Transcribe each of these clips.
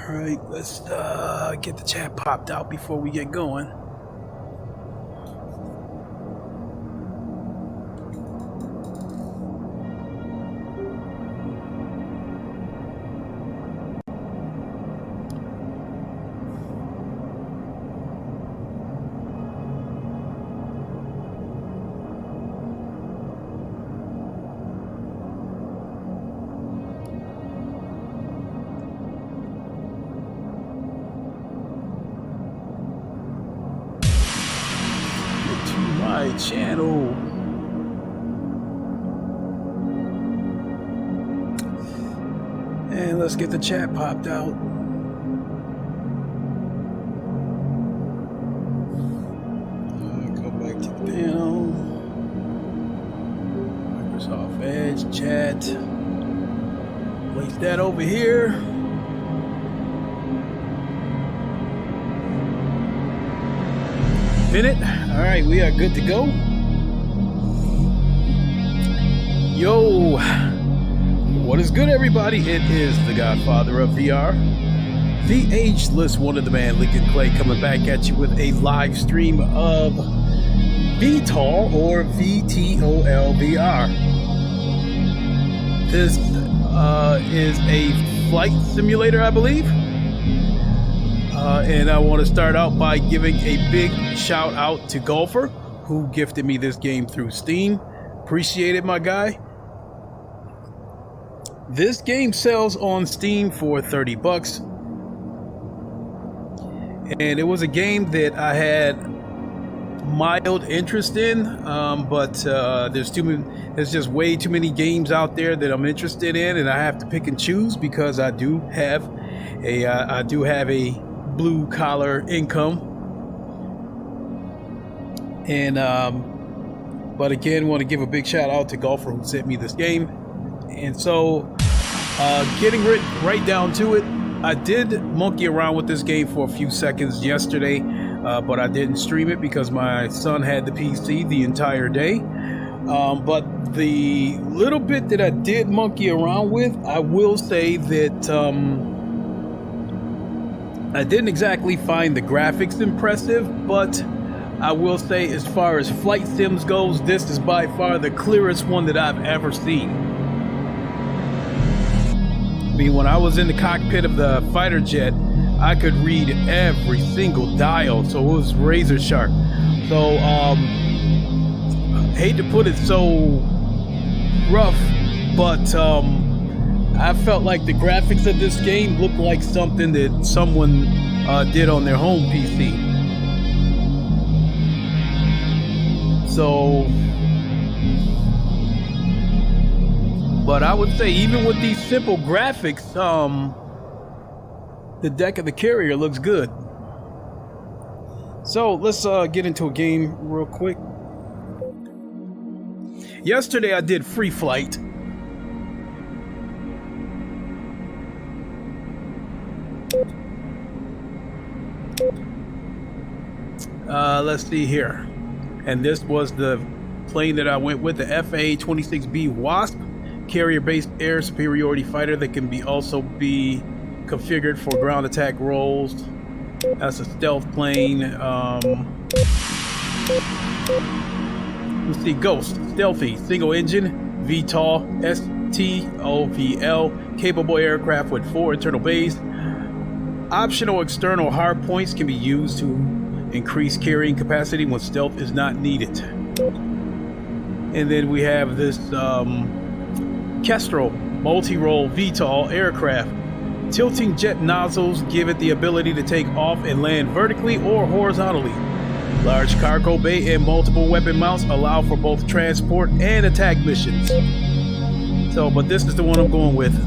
Alright, let's get the chat popped out before we get going. Channel. And let's get the chat popped out. Go back to the panel. Microsoft Edge chat. Place that over here. Minute. All right, we are good to go. Yo, what is good, everybody? It is the Godfather of VR, the ageless one of the man, Lincoln Clay, coming back at you with a live stream of VTOL or VTOL VR. This is a flight simulator, I believe. And I want to start out by giving a big shout out to Golfer, who gifted me this game through Steam. Appreciate it, my guy. This game sells on Steam for $30. And it was a game that I had mild interest in, but there's just way too many games out there that I'm interested in, and I have to pick and choose because I do have a blue collar income, and but again, want to give a big shout out to Golfer who sent me this game. And so getting right down to it, I did monkey around with this game for a few seconds yesterday, but I didn't stream it because my son had the PC the entire day. But the little bit that I did monkey around with, I will say that I didn't exactly find the graphics impressive, but I will say as far as flight sims goes, this is by far the clearest one that I've ever seen. I mean, when I was in the cockpit of the fighter jet, I could read every single dial, so it was razor sharp. So, hate to put it so rough, but I felt like the graphics of this game looked like something that someone did on their home PC. So, but I would say even with these simple graphics, the deck of the carrier looks good. So let's get into a game real quick. Yesterday I did Free Flight. Let's see here. And this was the plane that I went with, the FA-26B Wasp, carrier-based air superiority fighter that can also be configured for ground attack roles. That's a stealth plane. Let's see, Ghost, stealthy, single engine, VTOL, STOVL, capable aircraft with 4 internal bays. Optional external hard points can be used to increase carrying capacity when stealth is not needed. And then we have this Kestrel multi-role VTOL aircraft. Tilting jet nozzles give it the ability to take off and land vertically or horizontally. Large cargo bay and multiple weapon mounts allow for both transport and attack missions. So, but this is the one I'm going with.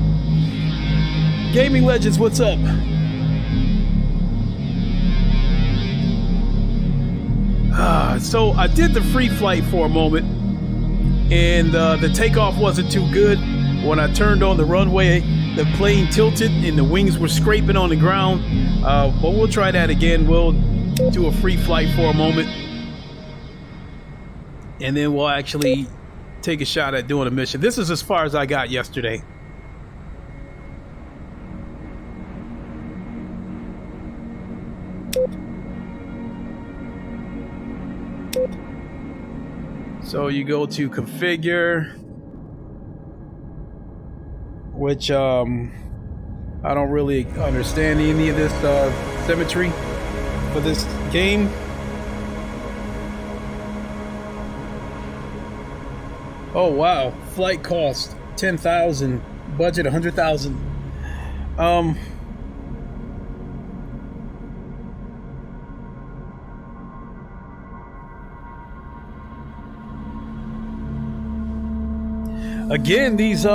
Gaming Legends, what's up? So I did the free flight for a moment, and the takeoff wasn't too good. When I turned on the runway, the plane tilted and the wings were scraping on the ground. But we'll try that again. We'll do a free flight for a moment, and then we'll actually take a shot at doing a mission. This is as far as I got yesterday. So you go to configure, which I don't really understand any of this symmetry for this game. Oh wow, flight cost 10,000, budget 100,000. Again, these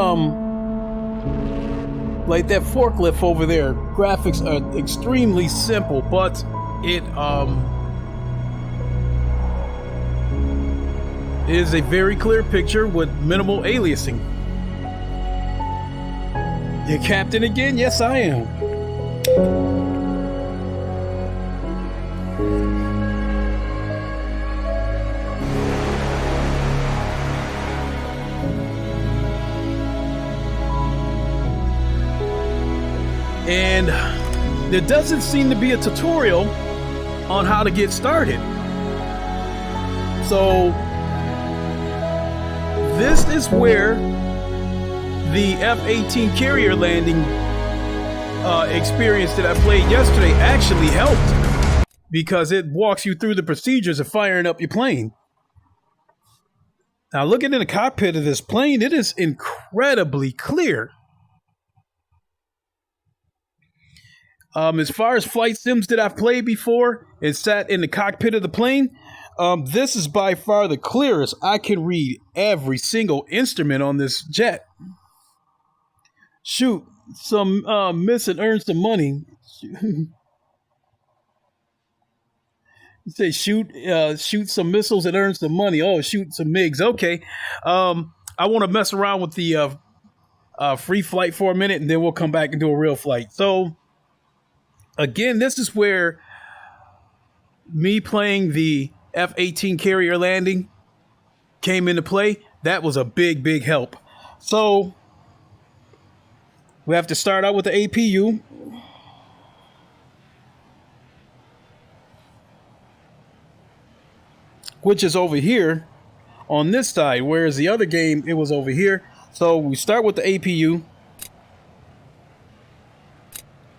like that forklift over there, graphics are extremely simple, but it is a very clear picture with minimal aliasing. You captain again? Yes, I am. And there doesn't seem to be a tutorial on how to get started. So this is where the F-18 carrier landing experience that I played yesterday actually helped, because it walks you through the procedures of firing up your plane. Now, looking in the cockpit of this plane, it is incredibly clear. As far as flight sims that I've played before and sat in the cockpit of the plane, this is by far the clearest. I can read every single instrument on this jet. Shoot some miss and earn some money. You say shoot some missiles and earn some money. Oh, shoot some MiGs. Okay. I want to mess around with the free flight for a minute, and then we'll come back and do a real flight. So again, this is where me playing the F-18 carrier landing came into play. That was a big help. So we have to start out with the APU. Which is over here on this side, whereas the other game, it was over here. So we start with the APU.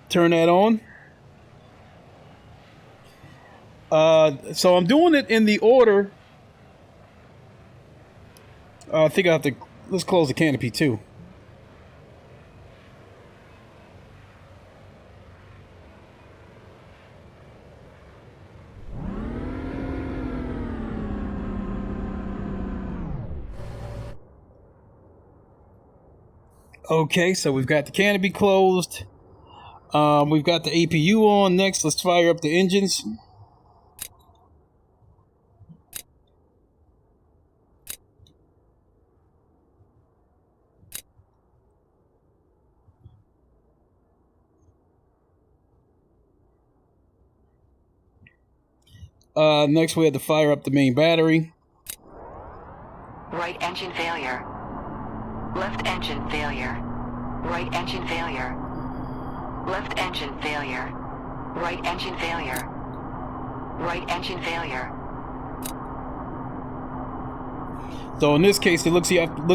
Turn that on. So I'm doing it in the order. I think I have to, let's close the canopy too. Okay, so we've got the canopy closed. We've got the APU on. Next, let's fire up the engines. Next, we have to fire up the main battery. Right engine failure. Left engine failure. Right engine failure. Left engine failure. Right engine failure. Right engine failure. So in this case, it looks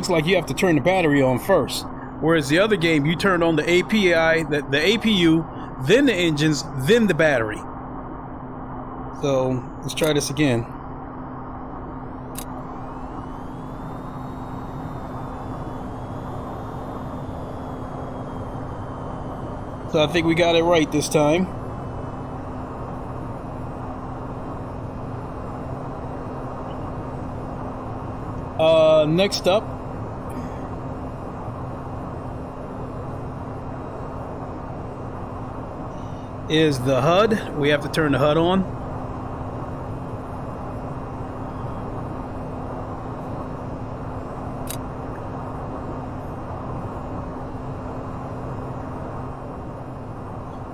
like you have to turn the battery on first. Whereas the other game, you turned on the API, the APU, then the engines, then the battery. So let's try this again. So I think we got it right this time. Next up is the HUD. We have to turn the HUD on.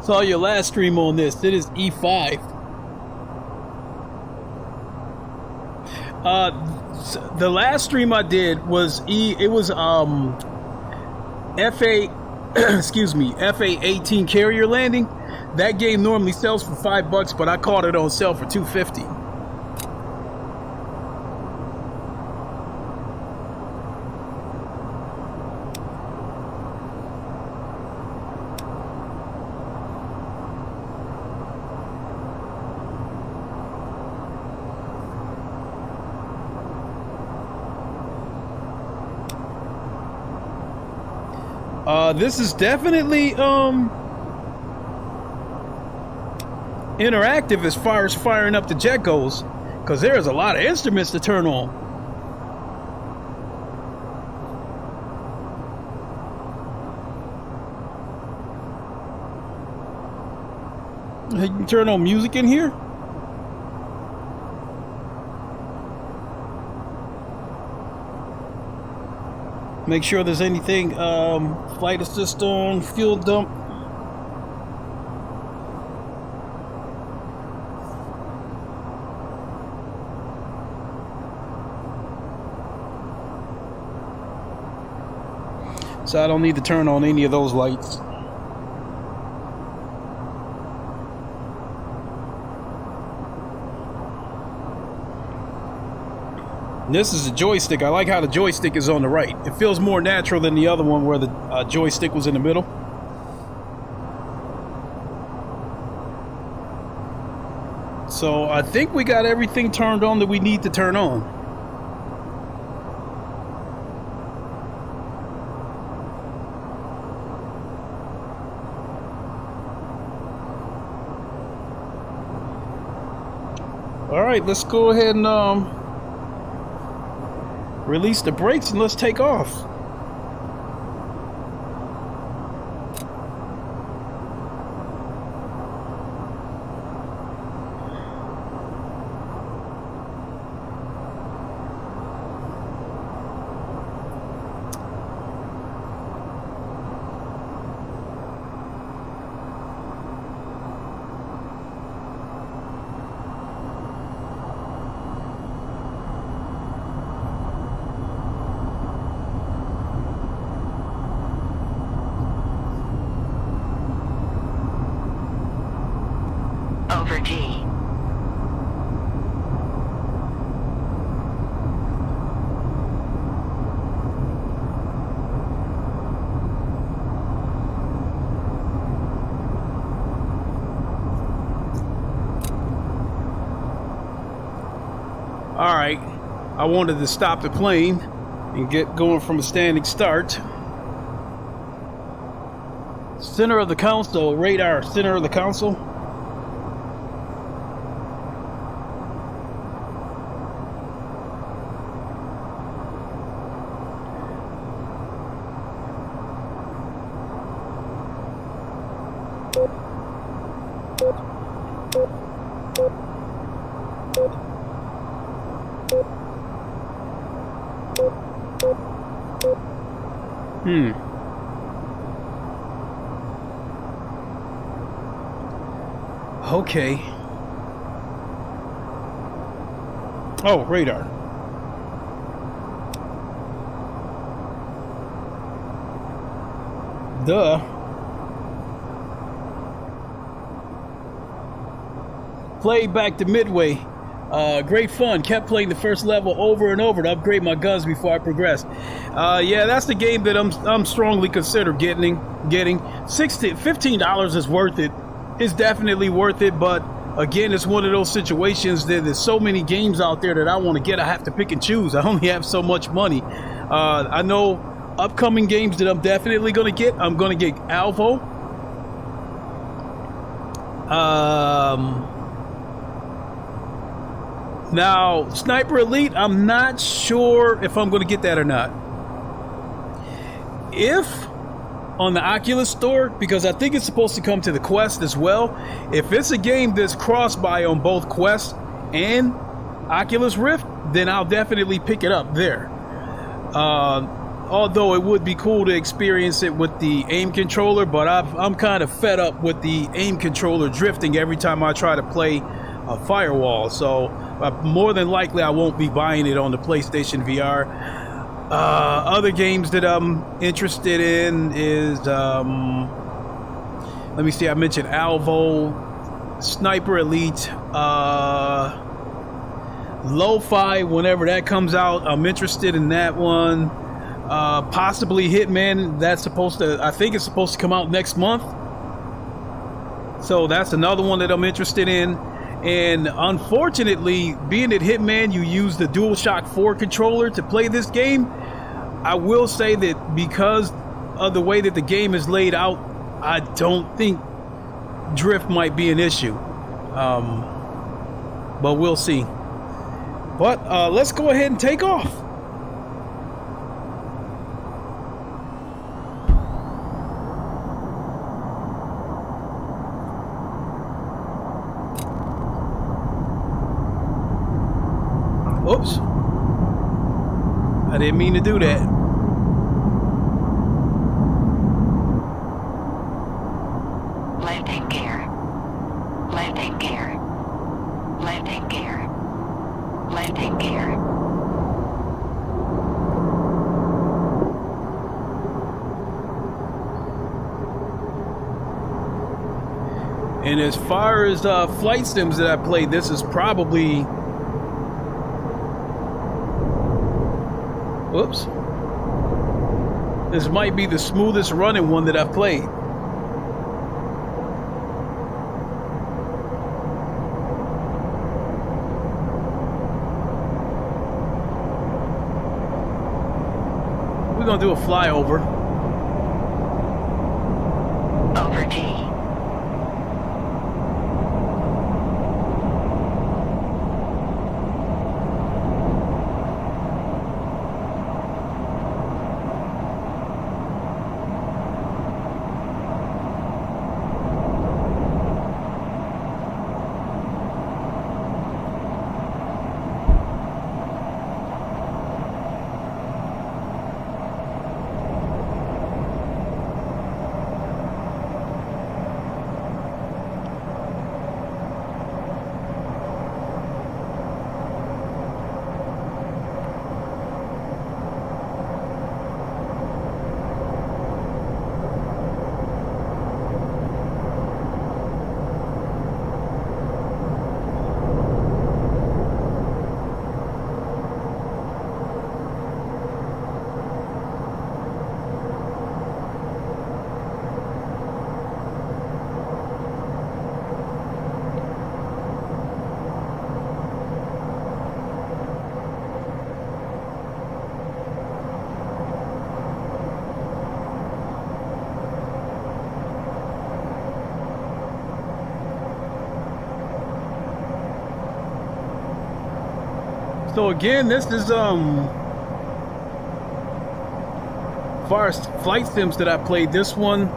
Saw your last stream on this. It is E5. The last stream I did was FA excuse me, FA-18 carrier landing. That game normally sells for $5, but I caught it on sale for $2.50. This is definitely interactive as far as firing up the jet goes, because there's a lot of instruments to turn on. You can turn on music in here. Make sure there's anything, flight assist on, fuel dump. So I don't need to turn on any of those lights. This is a joystick. I like how the joystick is on the right. It feels more natural than the other one where the joystick was in the middle. So I think we got everything turned on that we need to turn on. All right, let's go ahead and release the brakes and let's take off. Over G. All right, I wanted to stop the plane and get going from a standing start. Center of the console, radar, center of the console. Okay. Oh, radar. Duh. Played back to Midway. Great fun. Kept playing the first level over and over to upgrade my guns before I progressed. Yeah, that's the game that I'm strongly consider getting. $15 is worth it. It's definitely worth it, but again, it's one of those situations that there's so many games out there that I want to get. I have to pick and choose. I only have so much money. I know upcoming games that I'm definitely going to get. I'm going to get Alvo. Now, Sniper Elite, I'm not sure if I'm going to get that or not. If on the Oculus store, because I think it's supposed to come to the Quest as well. If it's a game that's cross-buy on both Quest and Oculus Rift, then I'll definitely pick it up there. Although it would be cool to experience it with the aim controller, but I'm kind of fed up with the aim controller drifting every time I try to play a Firewall. So more than likely I won't be buying it on the PlayStation VR. Other games that I'm interested in is Let me see. I mentioned Alvo, Sniper Elite, Lo-Fi. Whenever that comes out, I'm interested in that one. Possibly Hitman. That's supposed to. I think it's supposed to come out next month. So that's another one that I'm interested in. And unfortunately, being at Hitman, you use the DualShock 4 controller to play this game. I will say that because of the way that the game is laid out, I don't think drift might be an issue. But we'll see. But let's go ahead and take off. Oops. I didn't mean to do that. Left-hand gear. Left-hand gear. Left-hand gear. Left-hand gear. And as far as flight sims that I played, this is probably... Whoops. This might be the smoothest running one that I've played. We're gonna do a flyover. Over T. So again, this is as far as flight sims that I played, this one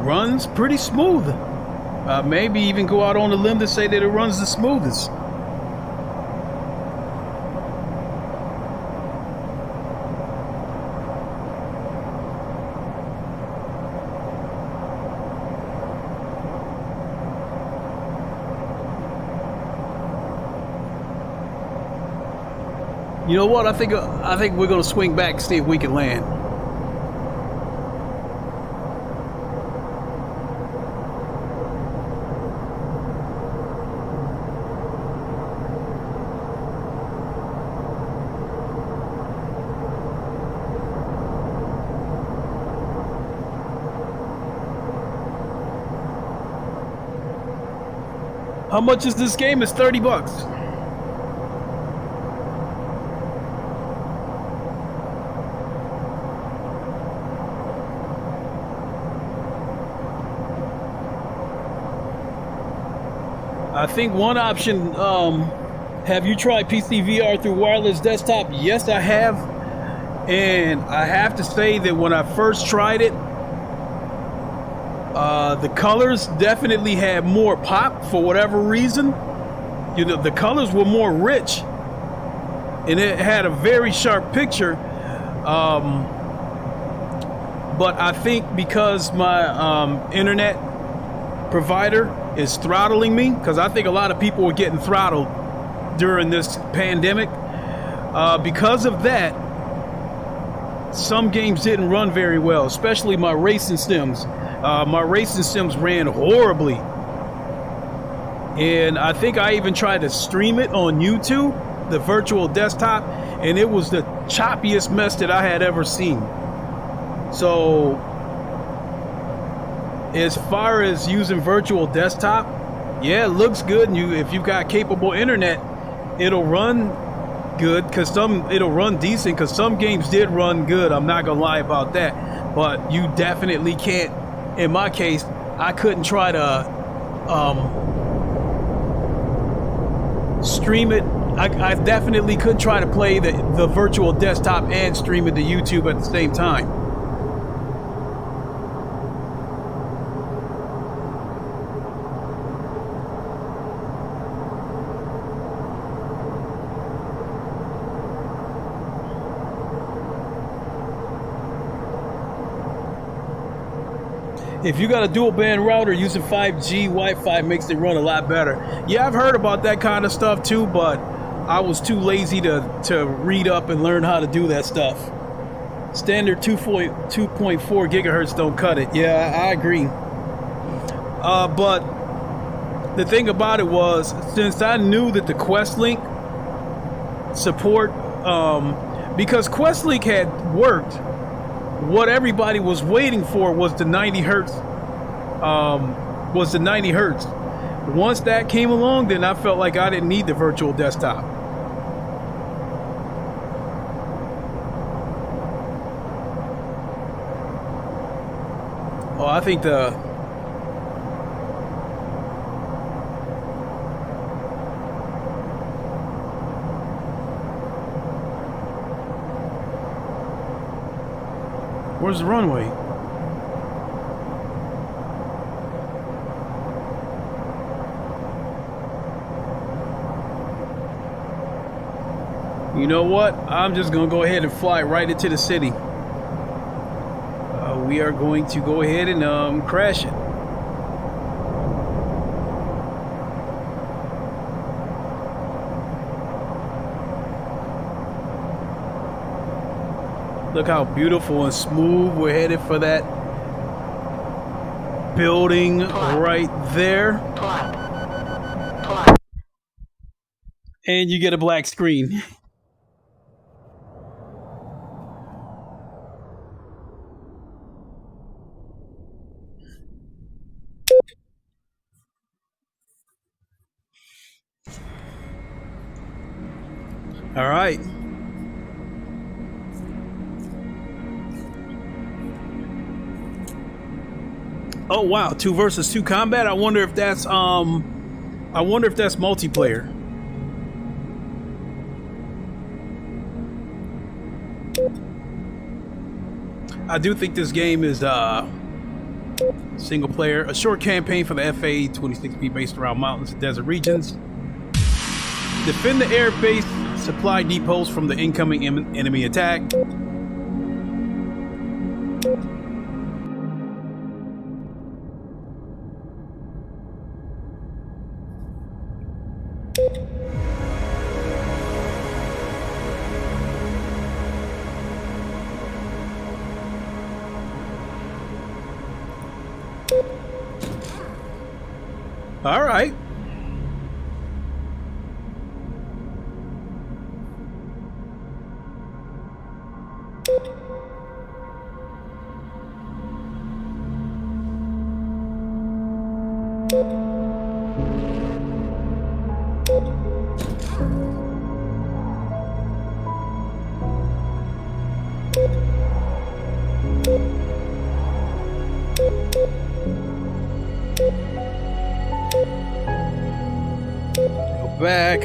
runs pretty smooth. Maybe even go out on a limb to say that it runs the smoothest. You know what? I think we're gonna swing back and see if we can land. How much is this game? It's $30. I think one option, have you tried PC VR through wireless desktop? Yes, I have. And I have to say that when I first tried it, the colors definitely had more pop for whatever reason. You know, the colors were more rich and it had a very sharp picture. But I think because my internet provider is throttling me, because I think a lot of people were getting throttled during this pandemic. Because of that, some games didn't run very well, especially my racing sims. My racing sims ran horribly. And I think I even tried to stream it on YouTube, the virtual desktop, and it was the choppiest mess that I had ever seen. So, as far as using virtual desktop, yeah, it looks good. And if you've got capable internet, it'll run good, because it'll run decent, because some games did run good. I'm not gonna lie about that, but you definitely can't. In my case, I couldn't try to stream it. I definitely couldn't try to play the virtual desktop and stream it to YouTube at the same time. If you got a dual band router, using 5G Wi-Fi makes it run a lot better. Yeah, I've heard about that kind of stuff too, but I was too lazy to read up and learn how to do that stuff. Standard 2.4 gigahertz don't cut it. Yeah, I agree. But the thing about it was, since I knew that the QuestLink support, because QuestLink had worked, what everybody was waiting for was the 90 hertz. Once that came along, then I felt like I didn't need the virtual desktop. Oh, I think where's the runway? You know what? I'm just gonna go ahead and fly right into the city. We are going to go ahead and crash it. Look how beautiful and smooth we're headed for that building right there. And you get a black screen. All right. Oh wow, 2 versus 2 combat. I wonder if that's multiplayer. I do think this game is single player, a short campaign for the FA 26B based around mountains and desert regions. Defend the air base, supply depots from the incoming enemy attack. All right. Back.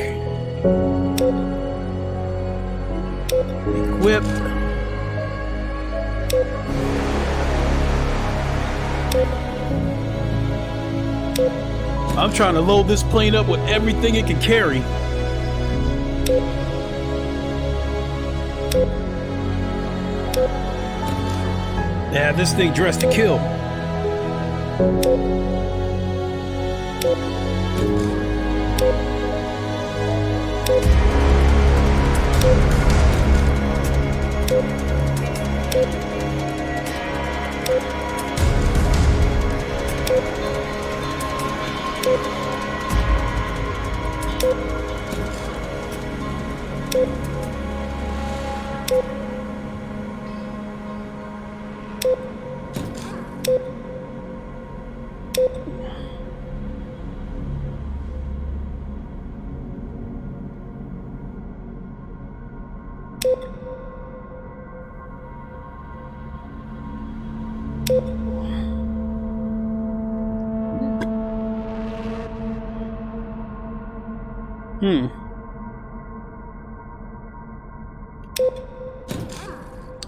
Equip. I'm trying to load this plane up with everything it can carry. Yeah, this thing dressed to kill.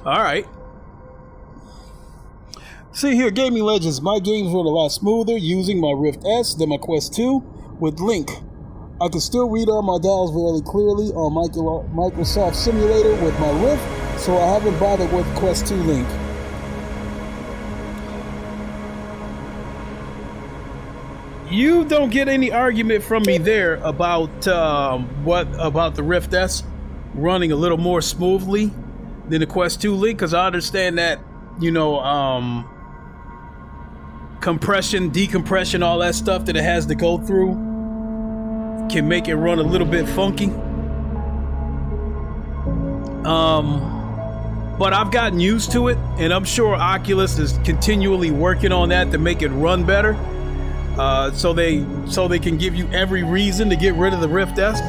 Alright. See here, Gaming Legends. My games run a lot smoother using my Rift S than my Quest 2 with Link. I can still read all my dials fairly clearly on Microsoft Simulator with my Rift, so I haven't bothered with Quest 2 Link. You don't get any argument from me there about about the Rift S running a little more smoothly than the Quest 2 Link, because I understand that, you know, compression, decompression, all that stuff that it has to go through can make it run a little bit funky. But I've gotten used to it, and I'm sure Oculus is continually working on that to make it run better. So they can give you every reason to get rid of the Rift S.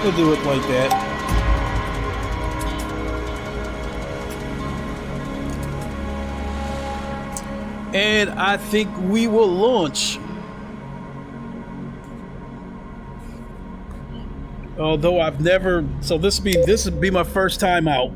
We'll do it like that. And I think we will launch. Although I've never, so this would be my first time out.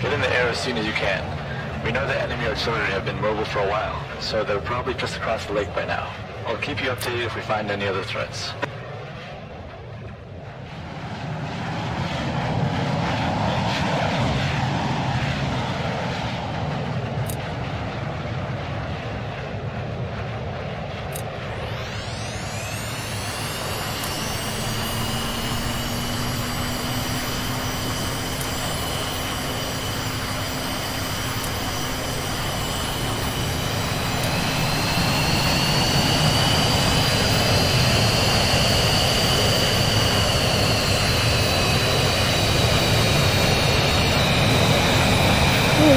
Get in the air as soon as you can. We know the enemy artillery have been mobile for a while, so they're probably just across the lake by now. I'll keep you updated if we find any other threats.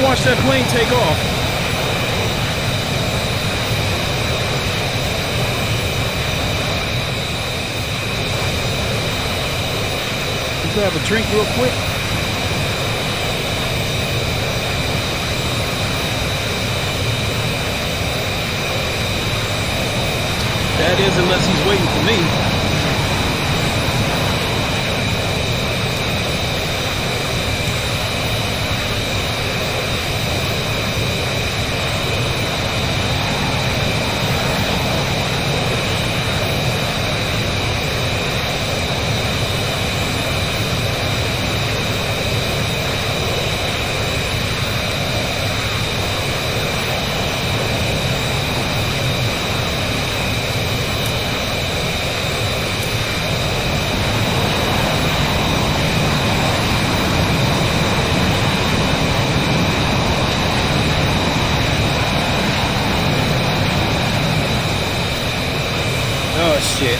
Watch that plane take off. Grab a drink real quick. That is, unless he's waiting for me. Oh, shit.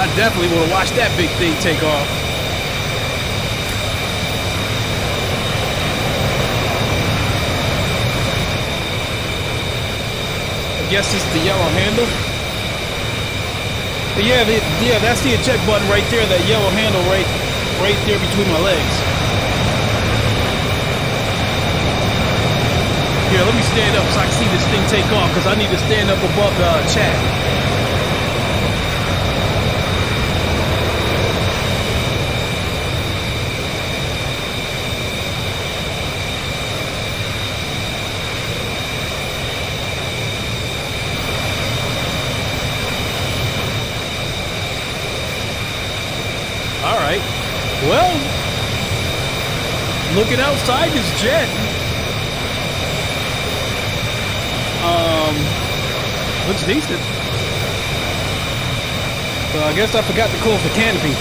I definitely want to watch that big thing take off. I guess it's the yellow handle. But yeah, that's the eject button right there. That yellow handle right there between my legs. Here, let me stand up so I can see this thing take off, because I need to stand up above the chat. All right. Well, looking outside this jet. Looks decent. So I guess I forgot to close the canopy.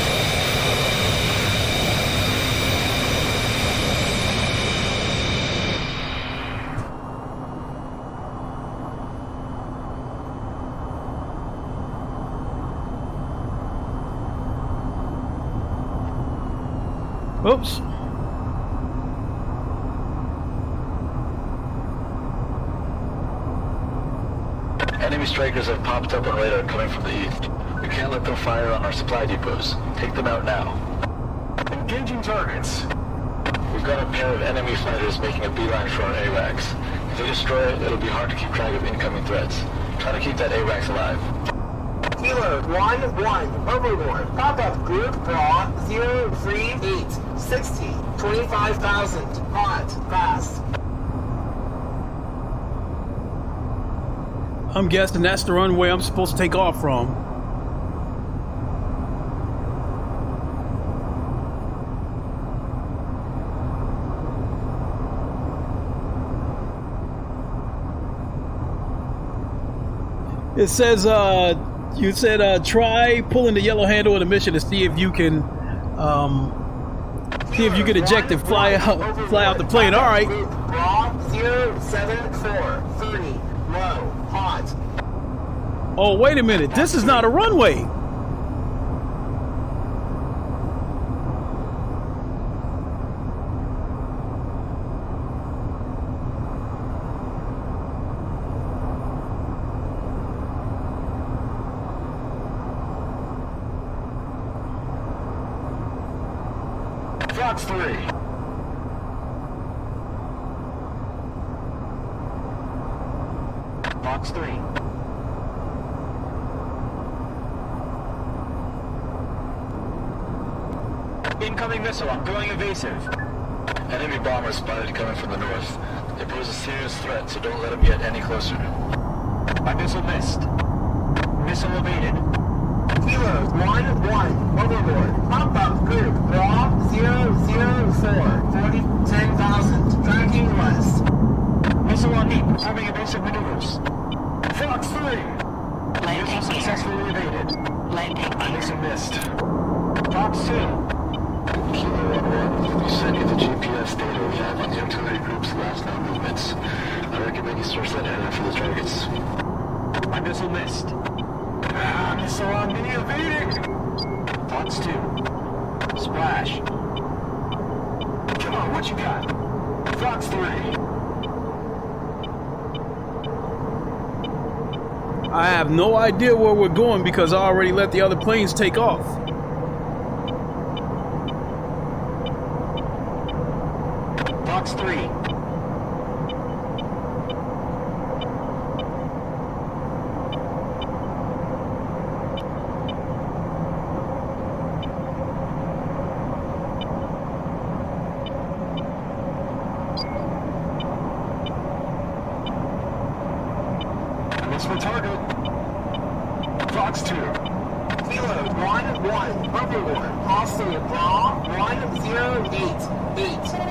Oops. Enemy strikers have popped up on radar coming from the east. We can't let them fire on our supply depots. Take them out now. Engaging targets. We've got a pair of enemy fighters making a beeline for our AWACS. If they destroy it, it'll be hard to keep track of incoming threats. Try to keep that AWACS alive. Kilo 1-1, Overlord. Pop-up group raw 038 60 25,000. Hot, fast. I'm guessing that's the runway I'm supposed to take off from. It says, you said try pulling the yellow handle of the mission to see if you can, eject and fly out the plane. All right. Raw 074 30 low. Hot. Oh, wait a minute. This is not a runway. Fox 3. Fox 3. Incoming missile, I'm going evasive. Enemy bombers spotted coming from the north. They pose a serious threat, so don't let them get any closer. My missile missed. Missile evaded. Kilo 1-1, Overlord. Pop-up group raw 004 40 10,000. Tracking west. Missile on me, performing evasive maneuvers. Fox 3! Landing Missile successfully evaded. Landing My gear. missile missed. Fox 2. Kilo 1-1, you sent me the GPS data we have on the artillery group's last known movements. I recommend you search that area for the targets. My missile missed. Missile on me evading! Fox 2. Splash. Come on, what you got? Fox 3. I have no idea where we're going because I already let the other planes take off. Fox 3. Miss for target. Fox 2. Kilo 1-1, Overlord. Hostile raw 1088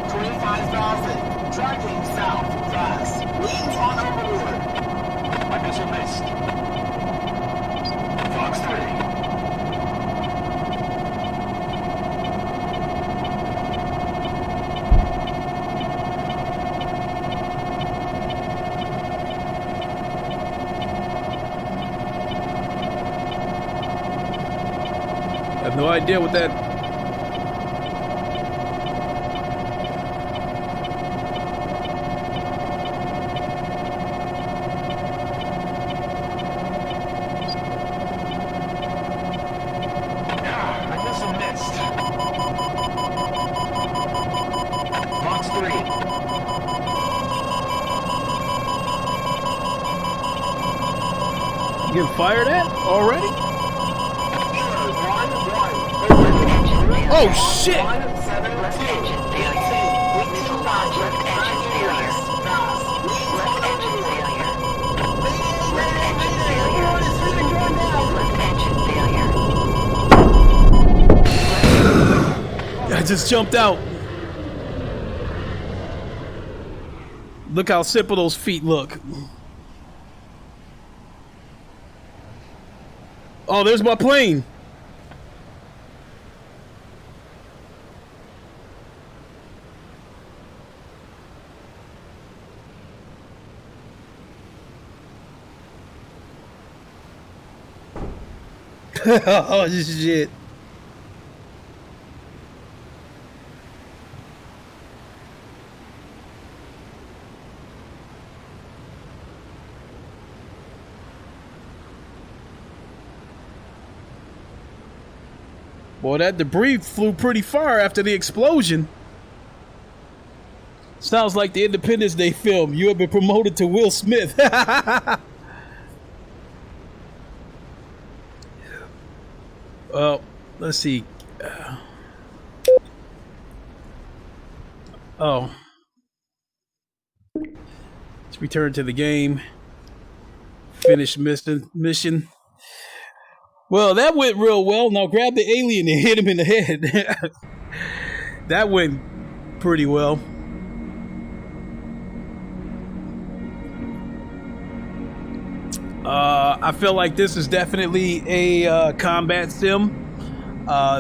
25,000. Tracking south, fast. Leads on Overlord. My missile missed. Fox 3. have no idea what that... I missed and missed. Box 3. You getting fired at already? Kilo 1-1. Oh, shit! 172. Left engine failure. Missile launch. Left engine failure. Left engine failure. Left engine failure. Left engine failure. I just jumped out. Look how simple those feet look. Oh, there's my plane. Oh, shit. Boy, that debris flew pretty far after the explosion. Sounds like the Independence Day film. You have been promoted to Will Smith. Let's see. Oh. Let's return to the game. Finish mission. Well, that went real well. Now grab the alien and hit him in the head. That went pretty well. I feel like this is definitely a combat sim.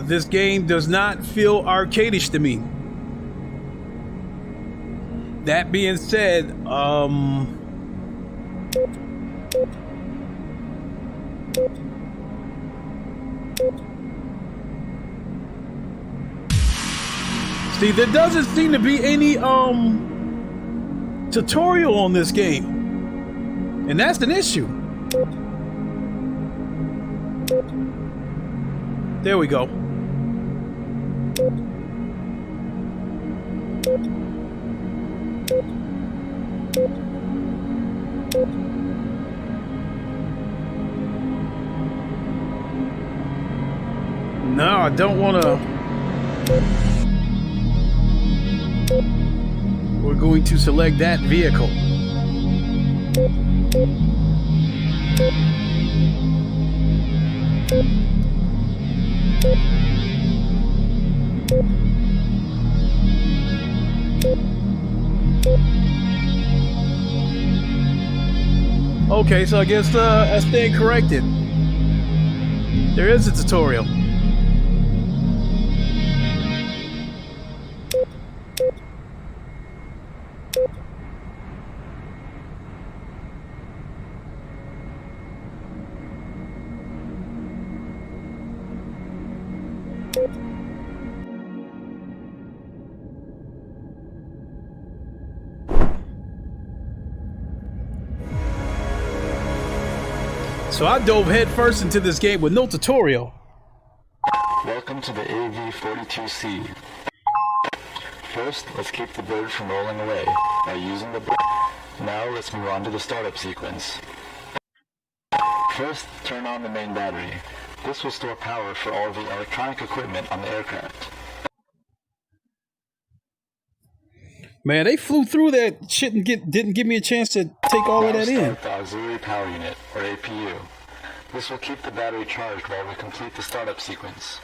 This game does not feel arcadish to me. That being said, see, there doesn't seem to be any tutorial on this game, and that's an issue. There we go. No, I don't want to. We're going to select that vehicle. Okay, so I guess I stand corrected. There is a tutorial. So I dove headfirst into this game with no tutorial. Welcome to the AV-42C. First, let's keep the bird from rolling away by using the bird. Now let's move on to the startup sequence. First, turn on the main battery. This will store power for all of the electronic equipment on the aircraft. Man, they flew through that shit and didn't give me a chance to take all of that in. Start the auxiliary power unit, or APU. This will keep the battery charged while we complete the startup sequence.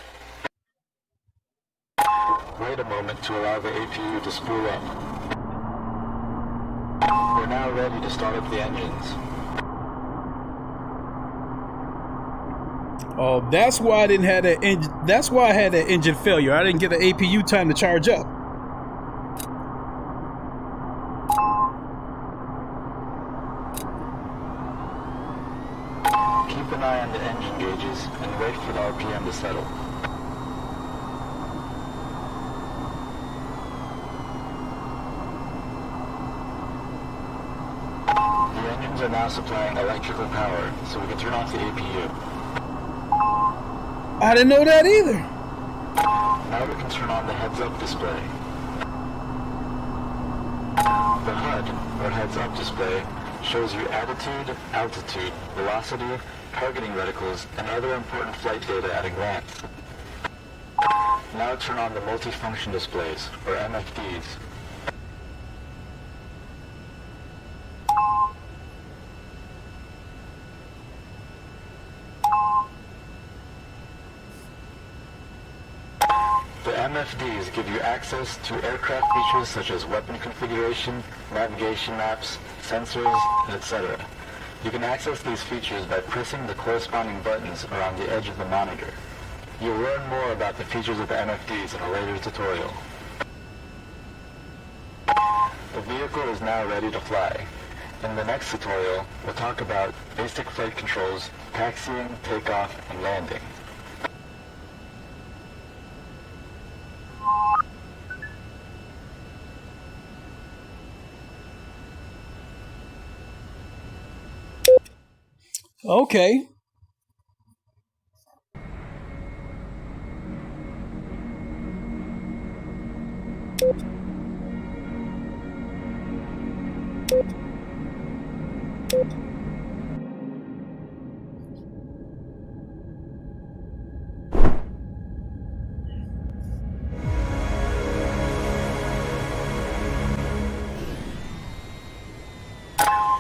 Wait a moment to allow the APU to spool up. We're now ready to start up the engines. Oh, that's why I didn't have that engine. That's why I had that engine failure. I didn't get the APU time to charge up. Keep an eye on the engine gauges and wait for the RPM to settle. are now supplying electrical power, so we can turn off the APU. I didn't know that either. Now we can turn on the heads-up display. The HUD, or heads-up display, shows you attitude, altitude, velocity, targeting reticles, and other important flight data at a glance. Now turn on the multifunction displays, or MFDs. The MFDs give you access to aircraft features such as weapon configuration, navigation maps, sensors, etc. You can access these features by pressing the corresponding buttons around the edge of the monitor. You'll learn more about the features of the MFDs in a later tutorial. The vehicle is now ready to fly. In the next tutorial, we'll talk about basic flight controls, taxiing, takeoff, and landing. Okay.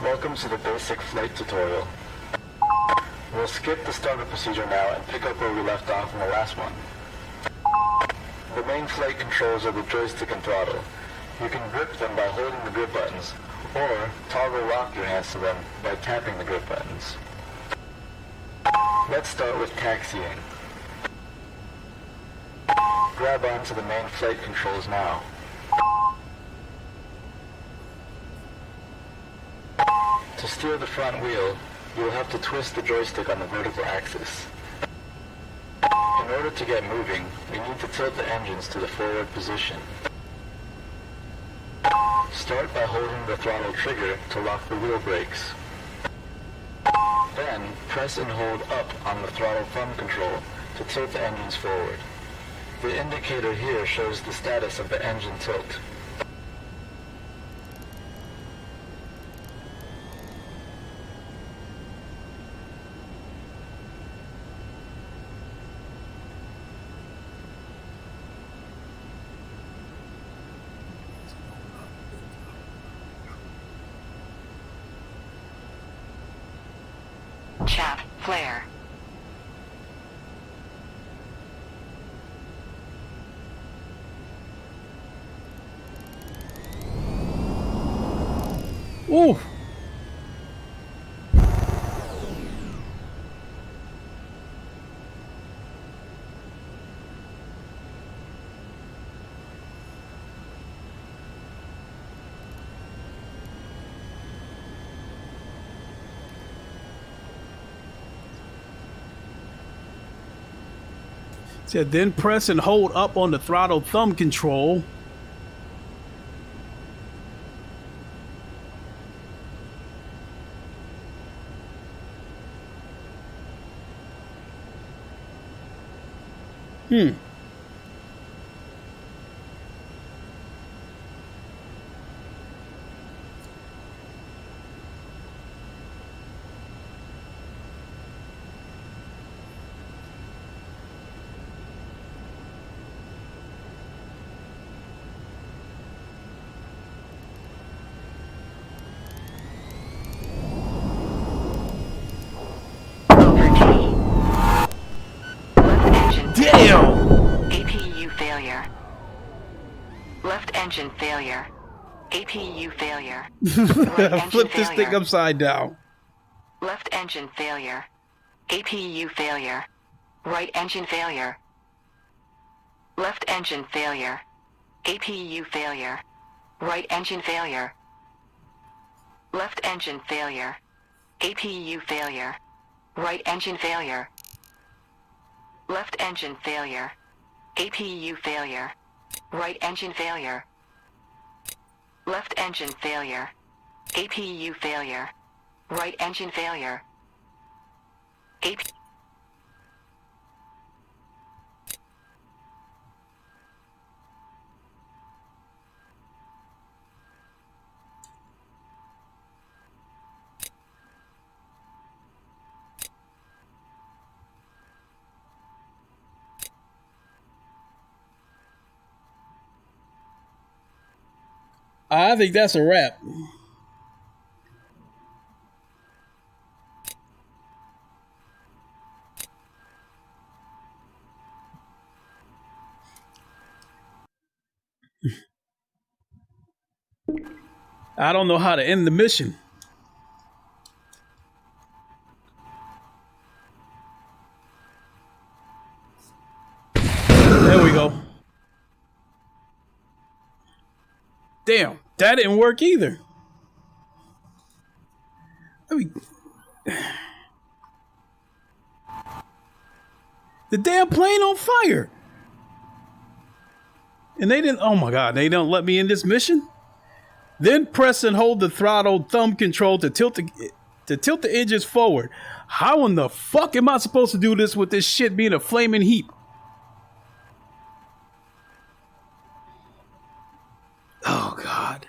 Welcome to the basic flight tutorial. We'll skip the startup procedure now and pick up where we left off in the last one. The main flight controls are the joystick and throttle. You can grip them by holding the grip buttons, or toggle lock your hands to them by tapping the grip buttons. Let's start with taxiing. Grab onto the main flight controls now. To steer the front wheel, you will have to twist the joystick on the vertical axis. In order to get moving, we need to tilt the engines to the forward position. Start by holding the throttle trigger to lock the wheel brakes. Then, press and hold up on the throttle thumb control to tilt the engines forward. The indicator here shows the status of the engine tilt. Chaff flare. Ooh. Said then press and hold up on the throttle thumb control. Damn! APU failure. Left engine failure. APU failure. Right engine Flip this failure. thing upside down. Left engine failure. APU failure. Right engine failure. Left engine failure. APU failure. Right engine failure. Left engine failure. APU failure. Right engine failure. Left engine failure. APU failure. Right engine failure. Left engine failure. APU failure. Right engine failure. AP. I think that's a wrap. I don't know how to end the mission. There we go. Damn, that didn't work either. I mean, the damn plane on fire. And they didn't, oh my God, they don't let me in this mission? Then press and hold the throttle thumb control to tilt the engines forward. How in the fuck am I supposed to do this with this shit being a flaming heap? Oh God.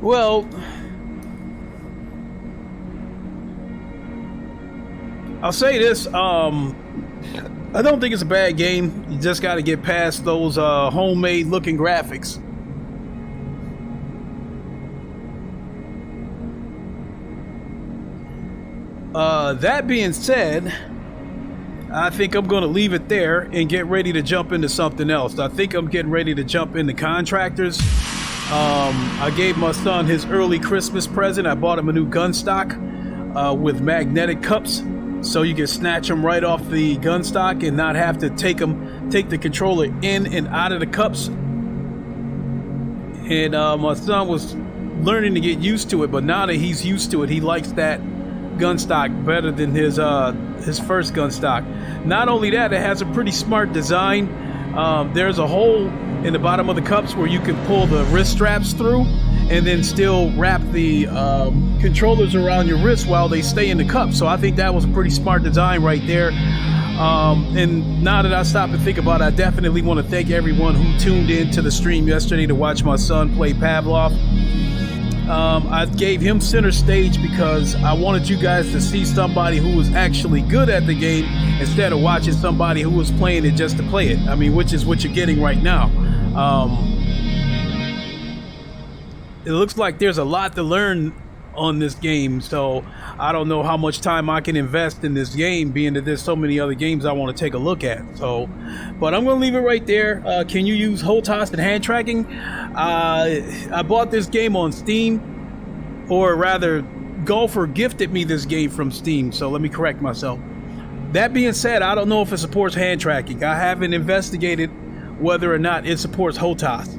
Well, I'll say this, I don't think it's a bad game. You just got to get past those homemade looking graphics. That being said, I think I'm going to leave it there and get ready to jump into something else. I think I'm getting ready to jump into contractors. I gave my son his early Christmas present. I bought him a new gun stock with magnetic cups, so you can snatch them right off the gun stock and not have to take the controller in and out of the cups. And my son was learning to get used to it, but now that he's used to it, he likes that gun stock better than his first gun stock. Not only that, it has a pretty smart design. There's a hole in the bottom of the cups where you can pull the wrist straps through and then still wrap the controllers around your wrist while they stay in the cup. So I think that was a pretty smart design right there. And now that I stop and think about it, I definitely want to thank everyone who tuned in to the stream yesterday to watch my son play Pavlov. I gave him center stage because I wanted you guys to see somebody who was actually good at the game instead of watching somebody who was playing it just to play it. I mean, which is what you're getting right now. It looks like there's a lot to learn on this game, so I don't know how much time I can invest in this game, being that there's so many other games I want to take a look at. So, but I'm going to leave it right there. Can you use HOTAS and hand tracking? I bought this game on Steam, or rather, Golfer gifted me this game from Steam, so let me correct myself. That being said, I don't know if it supports hand tracking. I haven't investigated whether or not it supports HOTAS.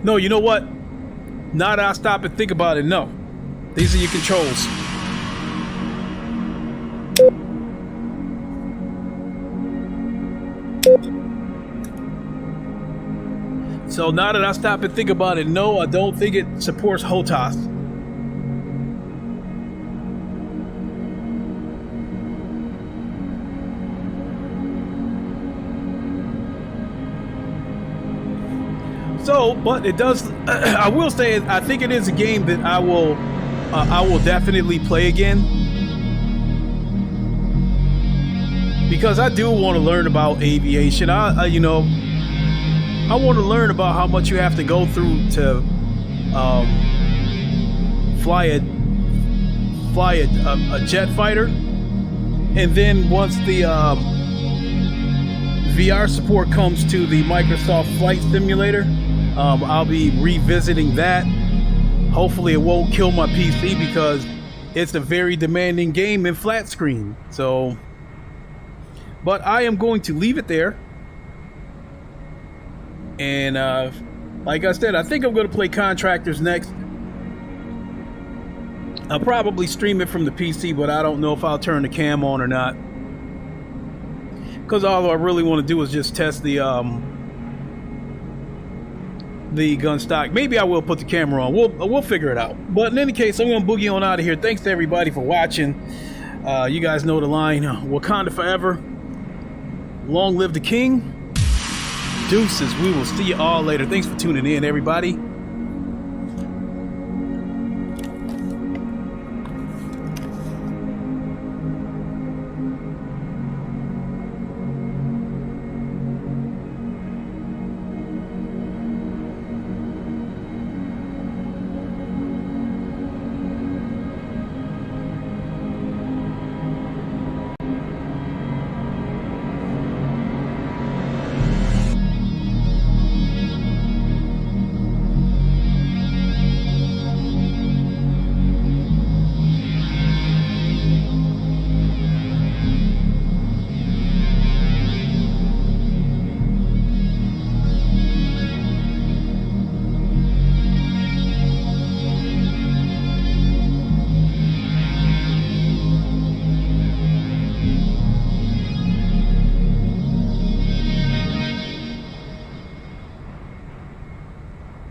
No, you know what? Now that I stop and think about it, no. These are your controls. So now that I stop and think about it, no, I don't think it supports HOTAS. So, but it does. I will say, I think it is a game that I will definitely play again, because I do want to learn about aviation. I want to learn about how much you have to go through to fly a jet fighter, and then once the VR support comes to the Microsoft Flight Simulator, I'll be revisiting that. Hopefully it won't kill my PC, because it's a very demanding game in flat screen. So, but I am going to leave it there. And like I said, I think I'm going to play Contractors next. I'll probably stream it from the PC, but I don't know if I'll turn the cam on or not. Because all I really want to do is just test the gun stock. Maybe I will put the camera on. We'll figure it out. But in any case, I'm going to boogie on out of here. Thanks to everybody for watching. You guys know the line. Wakanda forever. Long live the king. Deuces. We will see you all later. Thanks for tuning in, everybody.